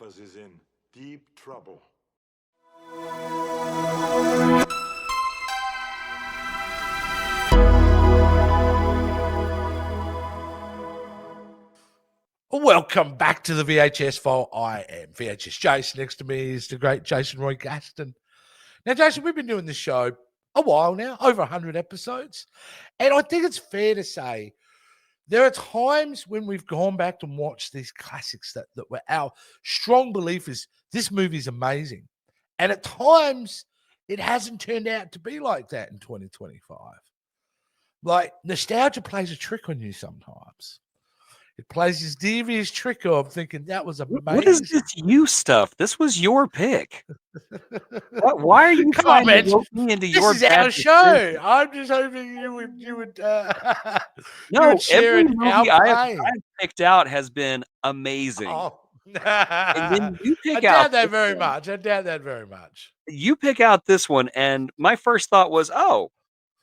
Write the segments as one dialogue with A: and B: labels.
A: of us is in deep trouble.
B: Welcome back to the VHS Vault. I am VHS Jason. Next to me is the great Jason Roy Gaston. Now, Jason, we've been doing this show a while now, over 100 episodes. And I think it's fair to say there are times when we've gone back and watched these classics that were our strong belief is this movie's amazing. And at times, it hasn't turned out to be like that in 2025. Like, nostalgia plays a trick on you sometimes. It plays this devious trick of thinking that was amazing.
C: What is this you stuff? This was your pick. Why are you trying to rope me into your
B: This is our show. I'm just hoping you would
C: no, every movie I have picked out has been amazing.
B: Oh.
C: And then you pick
B: I doubt that very much. I doubt that very much.
C: You pick out this one, and my first thought was, oh,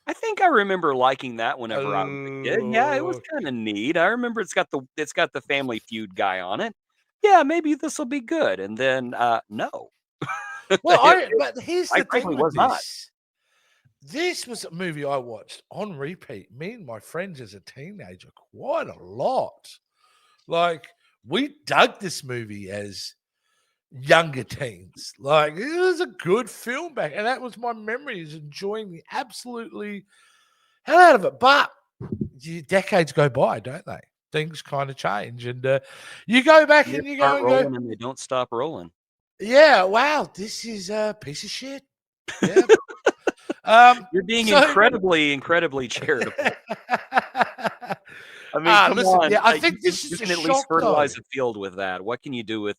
C: I think I remember liking that whenever I was a kid. Yeah, it was kind of neat. I remember it's got the Family Feud guy on it. Yeah, maybe this will be good. And then no.
B: Well, but here's the thing with
C: was not.
B: This was a movie I watched on repeat. Me and my friends as a teenager quite a lot. Like, we dug this movie as younger teens. Like, it was a good film back, and that was my memory, is enjoying the absolutely hell out of it. But decades go by, don't they? Things kind of change, and you go back and you go and go,
C: and they don't stop rolling.
B: Yeah, wow, this is a piece of shit. Yeah.
C: You're being incredibly charitable. I mean, come on.
B: Yeah, I think this
C: you
B: is
C: can
B: a
C: at least
B: shock,
C: fertilize
B: though.
C: a field with that. What can you do with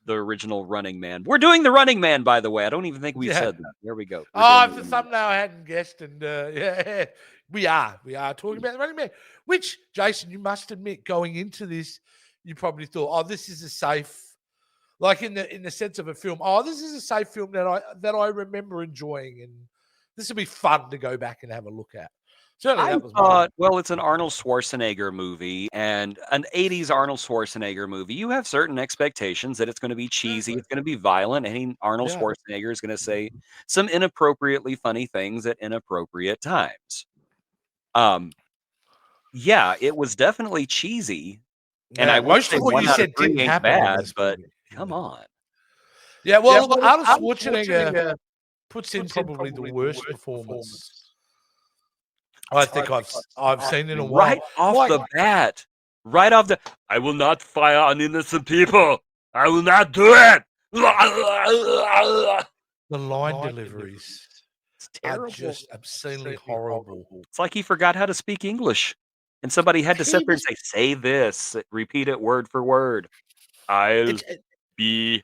C: the original Running Man? We're doing the Running Man, by the way. I don't even think we said that. There we go.
B: If the thumbnail I hadn't guessed, and yeah, we are talking about the Running Man. Which, Jason, you must admit, going into this, you probably thought, oh, this is a safe. Like in the sense of a film, oh, this is a safe film that I remember enjoying, and this would be fun to go back and have a look at. Certainly, that was
C: thought, well, it's an Arnold Schwarzenegger movie, and an 80s Arnold Schwarzenegger movie. You have certain expectations that it's going to be cheesy, it's going to be violent, and Arnold Schwarzenegger is going to say some inappropriately funny things at inappropriate times. Yeah, it was definitely cheesy, and I
B: most of what you said didn't happen
C: bad, but come on.
B: Yeah, well, Arnold Schwarzenegger puts in probably the worst performance I think I've seen in a while.
C: Right off the bat. Right off the... I will not fire on innocent people. I will not do it.
B: The line deliveries are just obscenely horrible.
C: It's like he forgot how to speak English. And somebody had to sit there and say this. Repeat it word for word. I'll be...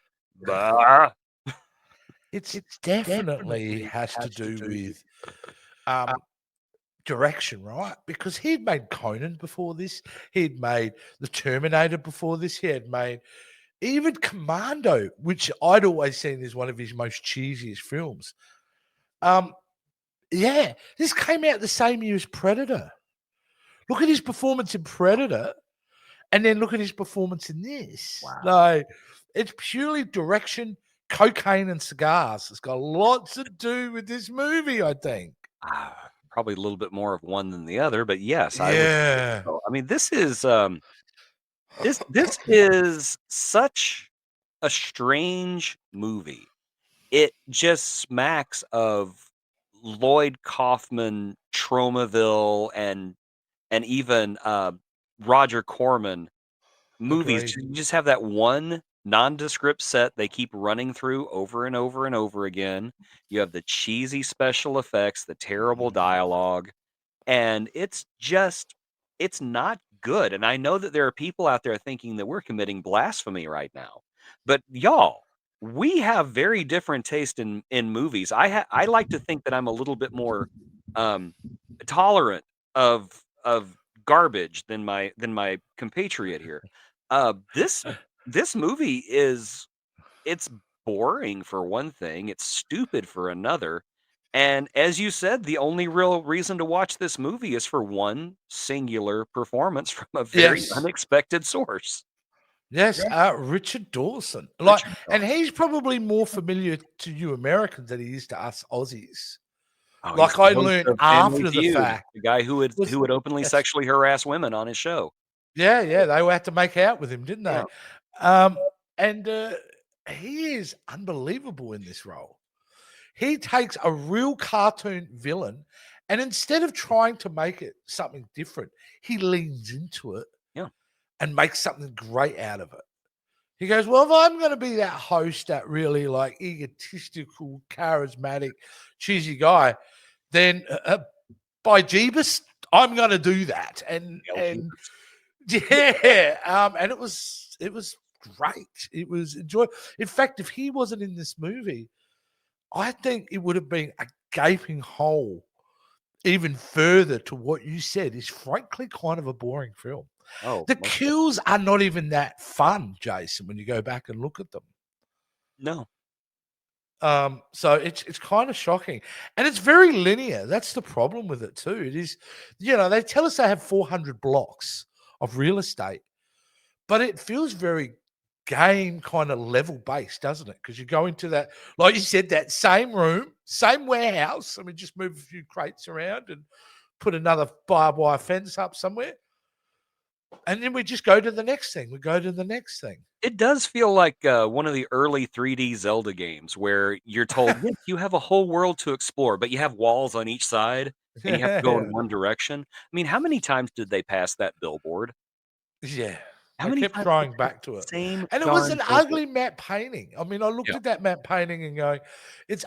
B: It's definitely has to do with... direction, right? Because he'd made Conan before this, he'd made The Terminator before this, he had made even Commando, which I'd always seen as one of his most cheesiest films. Yeah, this came out the same year as Predator. Look at his performance in Predator, and then look at his performance in this. Wow. Like, it's purely direction, cocaine, and cigars. It's got lots to do with this movie, I think.
C: Probably a little bit more of one than the other, but yes,
B: yeah.
C: I mean, this is this is such a strange movie. It just smacks of Lloyd Kaufman, Tromaville, and even Roger Corman movies.
B: Agreed.
C: You just have that one nondescript set they keep running through over and over and over again. You have the cheesy special effects, the terrible dialogue, and it's not good. And I know that there are people out there thinking that we're committing blasphemy right now, but y'all, we have very different taste in movies. I like to think that I'm a little bit more tolerant of garbage than my compatriot here. This movie it's boring for one thing, it's stupid for another, and as you said, the only real reason to watch this movie is for one singular performance from a very unexpected source.
B: Yes, Richard Dawson.
C: Richard
B: And
C: Dawson.
B: he's probably more familiar to you Americans than he is to us Aussies.
C: Oh, he's the
B: I
C: host
B: learned
C: of Family
B: after the
C: Feud,
B: fact.
C: the guy who
B: Was
C: would openly
B: yes.
C: sexually harass women on his show.
B: Yeah, they had to make out with him, didn't they?
C: Yeah.
B: And he is unbelievable in this role. He takes a real cartoon villain, and instead of trying to make it something different, he leans into it
C: Yeah.
B: and makes something great out of it. He goes, well, if I'm going to be that host, that really like egotistical, charismatic, cheesy guy, then by Jeebus, I'm going to do that. And yeah, and it was great. It was enjoyable. In fact, if he wasn't in this movie, I think it would have been a gaping hole even further to what you said is frankly kind of a boring film.
C: Oh,
B: The kills are not even that fun, Jason, when you go back and look at them.
C: no.
B: So it's kind of shocking. And it's very linear. That's the problem with it too. It is, they tell us they have 400 blocks of real estate, but it feels very game kind of level based, doesn't it? Because you go into that, like you said, that same room, same warehouse. I mean, just move a few crates around and put another barbed wire fence up somewhere. And then we just go to the next thing. We go to the next thing.
C: It does feel like one of the early 3D Zelda games where you're told, yes, you have a whole world to explore, but you have walls on each side and you have to go in one direction. I mean, how many times did they pass that billboard?
B: Yeah.
C: How
B: I
C: many
B: kept
C: times
B: trying
C: did
B: back to it.
C: same
B: And it was
C: darn
B: an
C: billboard?
B: ugly matte painting. I mean, I looked
C: Yeah.
B: at that matte painting and going, it's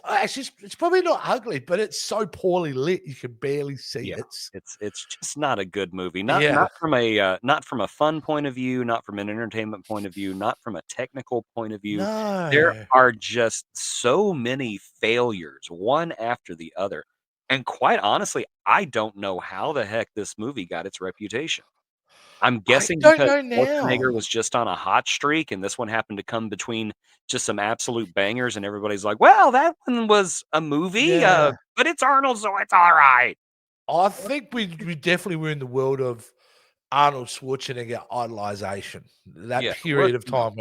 B: probably not ugly, but it's so poorly lit you can barely see
C: Yeah,
B: it.
C: it's just not a good movie.
B: Yeah.
C: Not from a fun point of view, not from an entertainment point of view, not from a technical point of view. There
B: No.
C: are just so many failures, one after the other. And quite honestly, I don't know how the heck this movie got its reputation. I'm
B: I
C: guessing
B: don't
C: because
B: know now.
C: Schwarzenegger was just on a hot streak, and this one happened to come between just some absolute bangers, and everybody's like, "Well, that one was a movie,
B: Yeah.
C: but it's Arnold, so it's all right."
B: I think we definitely were in the world of Arnold Schwarzenegger idolization. That
C: Yeah,
B: period of time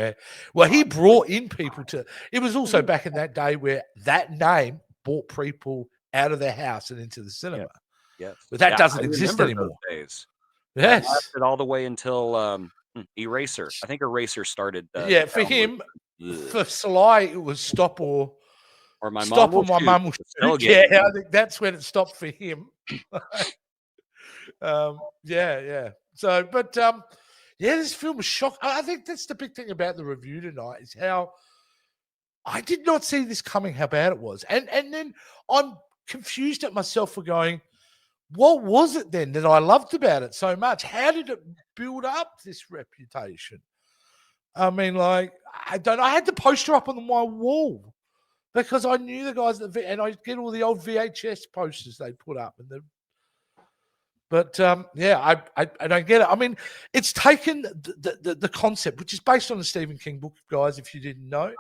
B: where he brought in people to. It was also
C: Mhm.
B: back in that day where that name brought people out of their house and into the
C: Yeah,
B: cinema.
C: yes.
B: But that
C: Yeah, I
B: doesn't exist
C: remember those
B: anymore.
C: days. That
B: Yes.
C: lasted all the way until, Eraser. I think Eraser started, the
B: Yeah, for
C: downward
B: him,
C: ugh.
B: for Sly, it was stop or
C: Or My Mom
B: stop
C: Will
B: or my
C: Shoot
B: mum will
C: was still
B: shoot.
C: getting
B: Yeah,
C: me.
B: I think that's when it stopped for him. Yeah. So, but yeah, this film was shocked. I think that's the big thing about the review tonight is how I did not see this coming, how bad it was. And then I'm confused at myself for going, what was it then that I loved about it so much? How did it build up this reputation? I mean, like, I had the poster up on my wall because I knew the guys and I get all the old VHS posters they put up but yeah, I don't get it. I mean, it's taken the concept, which is based on the Stephen King book, guys, if you didn't know,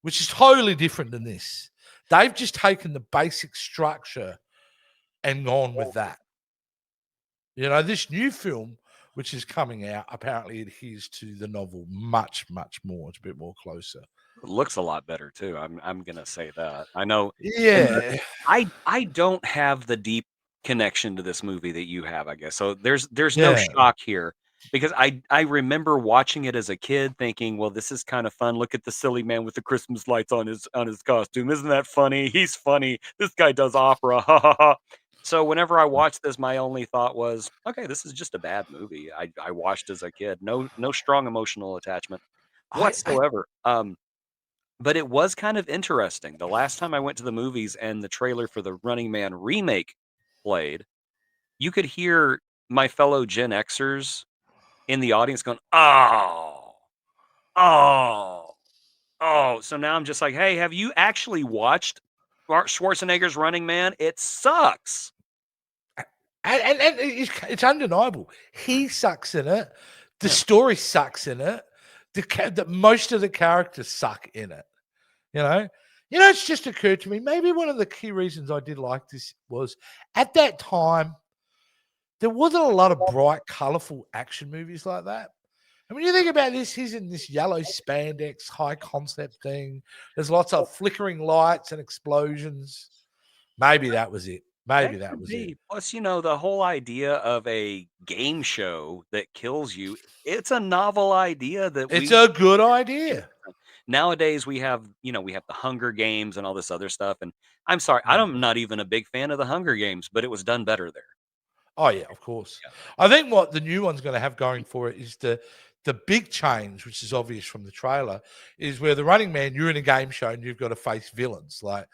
B: which is totally different than this. They've just taken the basic structure and gone with that. This new film, which is coming out, apparently adheres to the novel much, much more. It's a bit more closer.
C: It looks a lot better too, I'm gonna say that. I know and
B: Yeah.
C: I don't have the deep connection to this movie that you have, I guess. So there's no
B: Yeah.
C: shock here because I remember watching it as a kid thinking, "Well, this is kind of fun. Look at the silly man with the Christmas lights on his costume. Isn't that funny? He's funny. This guy does opera. Ha ha ha." So whenever I watched this, my only thought was, "Okay, this is just a bad movie." I watched as a kid. No strong emotional attachment
B: I
C: whatsoever. But it was kind of interesting. The last time I went to the movies and the trailer for the Running Man remake played, you could hear my fellow Gen Xers in the audience going, "Oh, oh, oh." So now I'm just like, "Hey, have you actually watched Schwarzenegger's Running Man? It sucks."
B: and it's undeniable. He sucks in it. The
C: Yeah.
B: story sucks in it. Most of the characters suck in it. You know, it's just occurred to me. Maybe one of the key reasons I did like this was at that time there wasn't a lot of bright, colorful action movies like that, And when you think about this, he's in this yellow spandex high concept thing. There's lots of flickering lights and explosions. Maybe that was it. Maybe that
C: could
B: was
C: be.
B: it.
C: Plus, the whole idea of a game show that kills you, it's a novel idea that
B: It's a good idea.
C: nowadays we have the Hunger Games and all this other stuff. And I'm sorry, I'm not even a big fan of the Hunger Games, but it was done better there.
B: Oh, yeah, of course.
C: Yeah.
B: I think what the new one's going to have going for it is the big change, which is obvious from the trailer, is where the Running Man, you're in a game show and you've got to face villains, like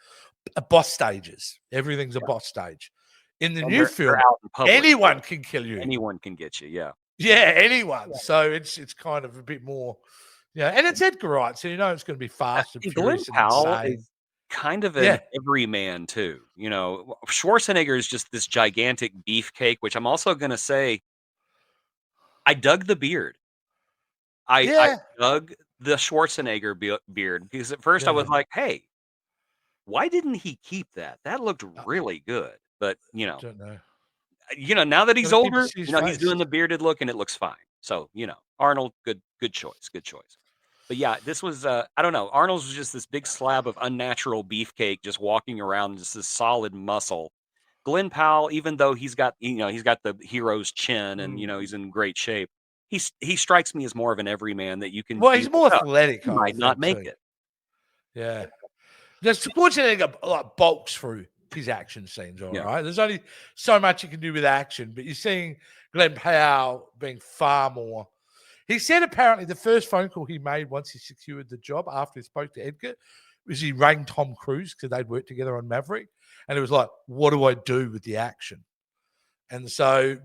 B: boss stages. Everything's a boss stage. In the new film,
C: out in public.
B: anyone can kill you.
C: Anyone can get you, yeah.
B: Yeah, anyone. Yeah. So it's kind of a bit more, and it's Edgar Wright, so it's going to be fast and
C: Glenn
B: furious and
C: Powell
B: insane.
C: is kind of an everyman too. Schwarzenegger is just this gigantic beefcake, which I'm also going to say, I dug the beard. I dug the Schwarzenegger beard because at first I was like, hey, why didn't he keep that? That looked really good. But,
B: don't know.
C: Now that he's older, he's
B: face.
C: doing the bearded look and it looks fine. So, Arnold, good choice. But yeah, this was, I don't know. Arnold was just this big slab of unnatural beefcake just walking around, just this solid muscle. Glenn Powell, even though he's got the hero's chin and, he's in great shape, he strikes me as more of an everyman that you can.
B: Well, he's more athletic.
C: He might not make it.
B: Yeah. The Schwarzenegger bulks through his action scenes, all right? There's only so much you can do with action, but you're seeing Glenn Powell being far more. He said apparently the first phone call he made once he secured the job after he spoke to Edgar was he rang Tom Cruise because they'd worked together on Maverick. And it was like, what do I do with the action? And so,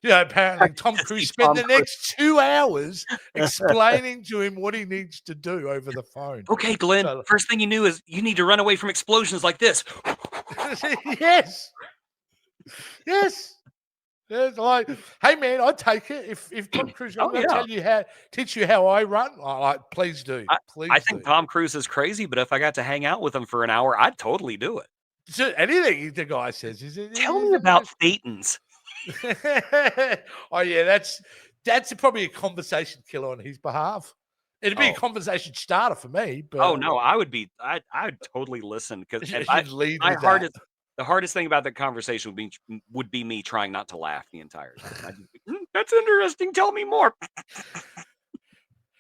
B: apparently Tom Cruise spent the next 2 hours explaining to him what he needs to do over the phone.
C: Okay, Glenn, first thing you knew is you need to run away from explosions like this.
B: Yes. It's like, hey man, I'd take it if Tom Cruise. I'm going to teach you how I run. Please do.
C: I think Tom Cruise is crazy, but if I got to hang out with him for an hour, I'd totally do it.
B: So anything the guy says.
C: Tell me about Thetans.
B: Oh yeah, that's probably a conversation killer on his behalf. It'd be a conversation starter for me. But
C: oh no, I would totally listen because the hardest thing about that conversation would be me trying not to laugh the entire time. That's interesting. Tell me more.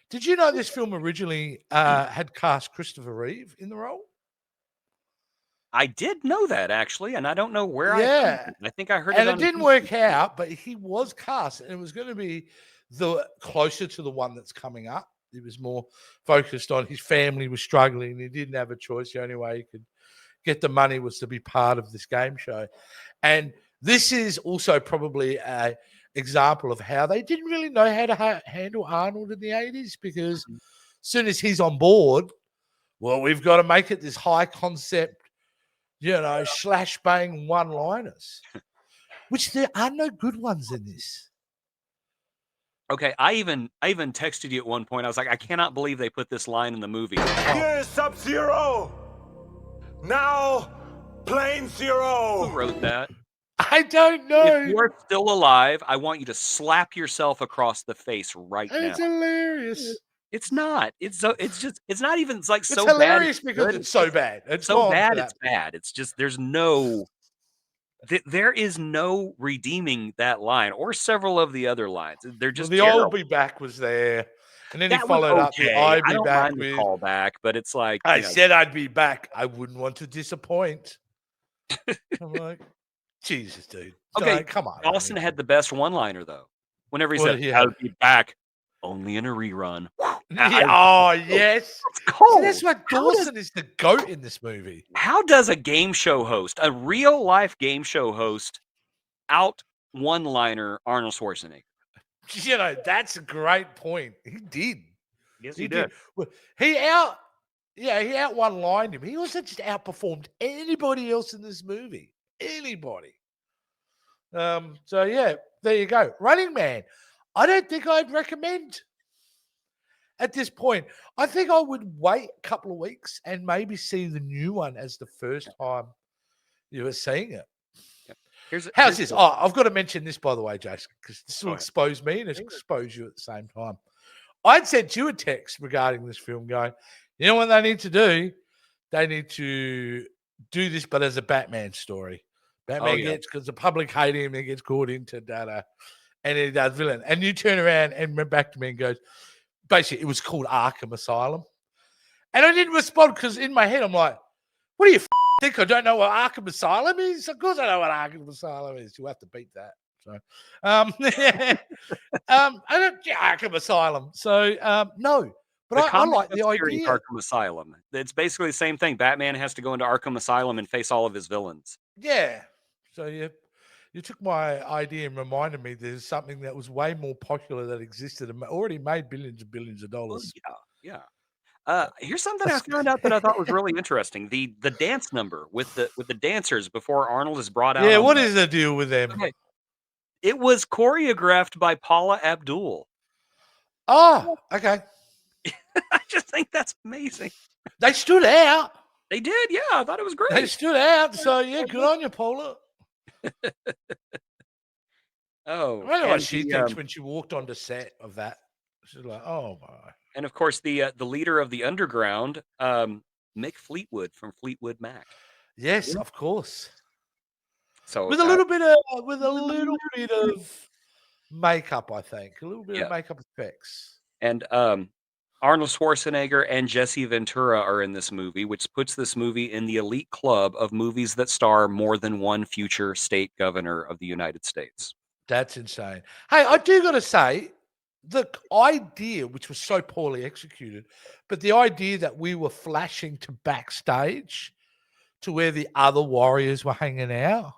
B: Did you know this film originally had cast Christopher Reeve in the role?
C: I did know that actually, and I don't know where
B: I
C: think I heard
B: it. And it didn't work out, but he was cast, and it was going to be the closer to the one that's coming up. It was more focused on his family was struggling. He didn't have a choice. The only way he could get the money was to be part of this game show. And this is also probably an example of how they didn't really know how to handle Arnold in the 80s, because as soon as he's on board, well, we've got to make it this high concept, slash bang one-liners, which there are no good ones in this.
C: Okay, I even texted you at one point. I was like, I cannot believe they put this line in the movie.
A: Here is Sub-Zero. Now, Plane Zero.
C: Who wrote that?
B: I don't know.
C: If you're still alive, I want you to slap yourself across the face right now.
B: It's hilarious.
C: It's not. It's not even. It's like so
B: hilarious
C: bad.
B: Because it's so bad. It's
C: so bad. It's bad. It's just there is no redeeming that line or several of the other lines. They're just
B: the
C: terrible.
B: "I'll be back" was there, and then he followed up the "I'd be back" with
C: call back, but it's like
B: I said I'd be back. I wouldn't want to disappoint. I'm like, Jesus, dude.
C: Okay,
B: come on.
C: Dawson had the best one-liner though. Whenever he said, "I would be back," only in a rerun.
B: Yes.
C: Cold.
B: So that's why Dawson is the GOAT in this movie.
C: How does a game show host, a real-life game show host, out one-liner Arnold Schwarzenegger?
B: That's a great point. He did.
C: Yes, he did.
B: Well, he out one-lined him. He also just outperformed anybody else in this movie. Anybody. So yeah, there you go. Running Man. I don't think I'd recommend at this point. I think I would wait a couple of weeks and maybe see the new one as the first time you were seeing it. How's this? I've got to mention this, by the way, Jason, because this will expose me and expose you at the same time. I'd sent you a text regarding this film going, you know what they need to do? They need to do this, but as a Batman story. Batman gets, because the public hate him, he gets caught into data, and he does villain. And you turn around and went back to me and goes, basically, it was called Arkham Asylum. And I didn't respond because in my head, I'm like, what do you think? I don't know what Arkham Asylum is? Of course I know what Arkham Asylum is. You'll have to beat that. So, I don't Arkham Asylum. So, no. But I like the idea.
C: Arkham Asylum. It's basically the same thing. Batman has to go into Arkham Asylum and face all of his villains.
B: Yeah. So you took my idea and reminded me there's something that was way more popular that existed and already made billions and billions of dollars.
C: Oh, yeah. Here's something I found out that I thought was really interesting. The dance number with the dancers before Arnold is brought out.
B: Yeah, what is the deal with them?
C: Okay. It was choreographed by Paula Abdul.
B: Oh, okay.
C: I just think that's amazing.
B: They stood out.
C: They did, yeah. I thought it was great.
B: They stood out. So yeah, good on you, Paula.
C: Oh,
B: I wonder what she thinks when she walked onto set of that. She's like, oh my.
C: And of course, the leader of the underground, Mick Fleetwood from Fleetwood Mac.
B: Yes, of course.
C: So
B: with a little bit of makeup, I think, a little bit of makeup effects.
C: And Arnold Schwarzenegger and Jesse Ventura are in this movie, which puts this movie in the elite club of movies that star more than one future state governor of the United States.
B: That's insane. Hey, I do got to say, the idea, which was so poorly executed, but the idea that we were flashing to backstage to where the other warriors were hanging out,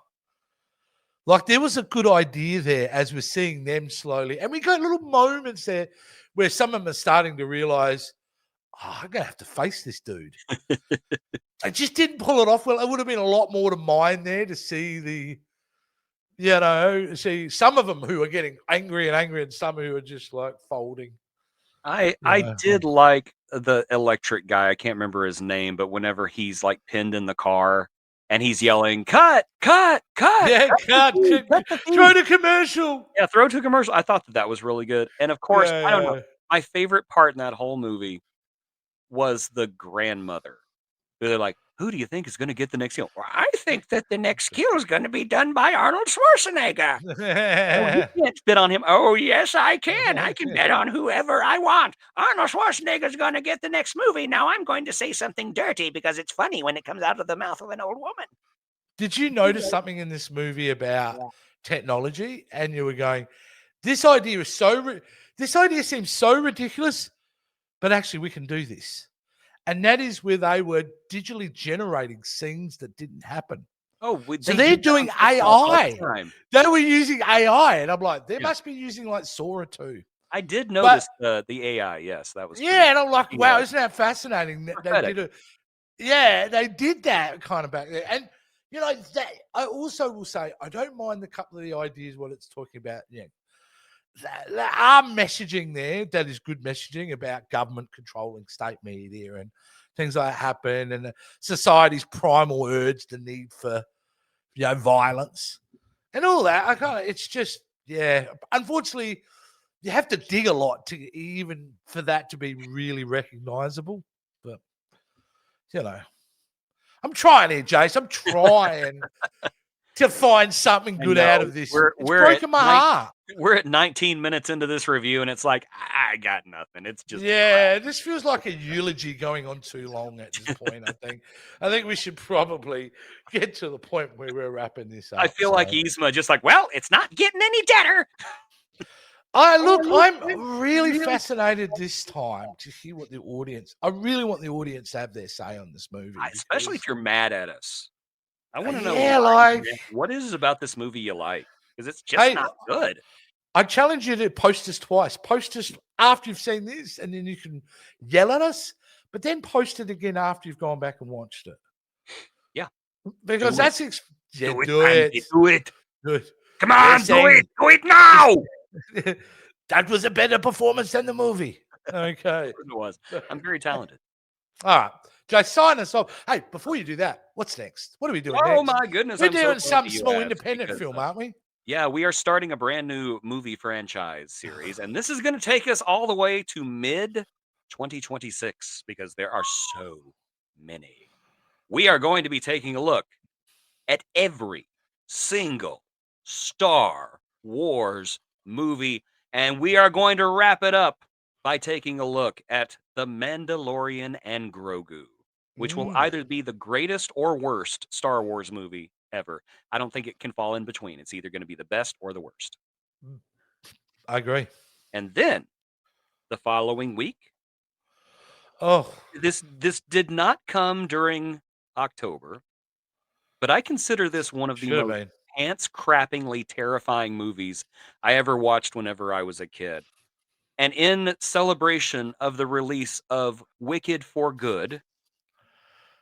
B: like there was a good idea there as we're seeing them slowly. And we got little moments there where some of them are starting to realize, oh, I'm going to have to face this dude. I just didn't pull it off well. It would have been a lot more to mine there to see see some of them who are getting angry and some who are just like folding.
C: I did like the electric guy. I can't remember his name, but whenever he's like pinned in the car and he's yelling, cut.
B: Yeah, cut. Throw to commercial.
C: Yeah, throw to commercial. I thought that was really good. And of course, I don't know. My favorite part in that whole movie was the grandmother. They're like, who do you think is going to get the next kill? Well, I think that the next kill is going to be done by Arnold Schwarzenegger. You can't bet on him. Oh, yes, I can. I can bet on whoever I want. Arnold Schwarzenegger is going to get the next movie. Now I'm going to say something dirty because it's funny when it comes out of the mouth of an old woman.
B: Did you notice something in this movie about technology? And you were going, this idea seems so ridiculous, but actually we can do this. And that is where they were digitally generating scenes that didn't happen.
C: Oh,
B: so they're doing AI. They were using AI, and I'm like, they must be using like Sora too.
C: I did notice the AI. Yes, that was.
B: Yeah, and I'm like, wow, isn't that fascinating? They did that kind of back there. And you know, that I also will say, I don't mind the couple of the ideas what it's talking about. Yeah. There are messaging there that is good messaging about government controlling state media and things like that happen, and society's primal urge, the need for violence and all that. It's just unfortunately you have to dig a lot to even for that to be really recognizable. But I'm trying here, Jace. I'm trying to find something good out of this. It's broken my heart.
C: We're at 19 minutes into this review, and it's like, I got nothing. It's just
B: this feels like a eulogy going on too long at this point. I think we should probably get to the point where we're wrapping this up.
C: I feel like Yzma just like, well, it's not getting any better.
B: I'm really fascinated this time to hear what the audience. I really want the audience to have their say on this movie,
C: especially if you're mad at us. I want to know what is it about this movie you like, because it's just not good.
B: I challenge you to post us twice. Post us after you've seen this, and then you can yell at us, but then post it again after you've gone back and watched it.
C: Yeah.
B: Because do it.
C: Come on, do it. Do it now.
B: That was a better performance than the movie. Okay.
C: It was. I'm very talented.
B: All right. Jay, sign us off. Hey, before you do that, what's next? What are we doing next?
C: Oh, my goodness.
B: We're doing some small independent film, aren't we?
C: Yeah, we are starting a brand new movie franchise series, and this is going to take us all the way to mid 2026 because there are so many. We are going to be taking a look at every single Star Wars movie, and we are going to wrap it up by taking a look at The Mandalorian and Grogu, which will either be the greatest or worst Star Wars movie ever. I don't think it can fall in between. It's either going to be the best or the worst.
B: I agree.
C: And then the following week,
B: Oh,
C: this did not come during October, but I consider this one of the
B: should have
C: most
B: been.
C: pants-crappingly terrifying movies I ever watched whenever I was a kid. And in celebration of the release of Wicked for Good,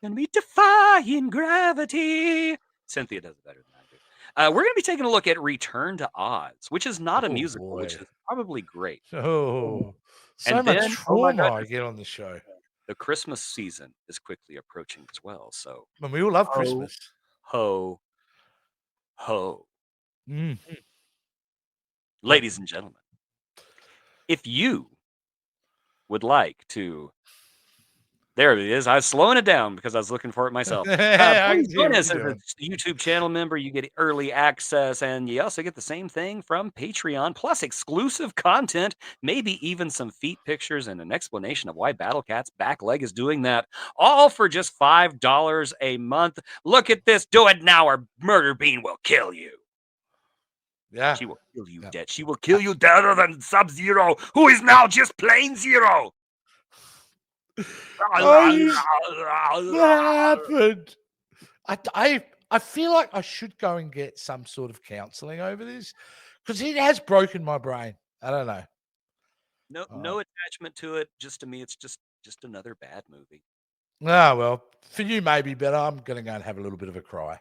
C: gonna be defying gravity. Cynthia does it better than I do. We're gonna be taking a look at Return to Oz, which is not a
B: Oh,
C: musical, which
B: boy.
C: is probably great.
B: Oh, so
C: And
B: much
C: then, oh my
B: trauma I
C: goodness,
B: get on the show.
C: the Christmas season is quickly approaching as well. So,
B: And we all love
C: ho,
B: Christmas.
C: ho, ho.
B: Mm.
C: Ladies and gentlemen, if you would like to, there it is. I was slowing it down because I was looking for it myself.
B: I can
C: Please
B: see
C: join
B: what
C: us
B: you're
C: as a
B: doing.
C: YouTube channel member. You get early access, and you also get the same thing from Patreon, plus exclusive content, maybe even some feet pictures and an explanation of why Battle Cat's back leg is doing that, all for just $5 a month. Look at this. Do it now, or Murder Bean will kill you.
B: Yeah.
C: She will kill you
B: Yeah.
C: dead. She will kill you deader than Sub-Zero, who is now just plain Zero.
B: What happened? I feel like I should go and get some sort of counseling over this because it has broken my brain. I don't know.
C: No attachment to it. Just to me, it's just another bad movie.
B: Ah, well, for you maybe, but I'm going to go and have a little bit of a cry.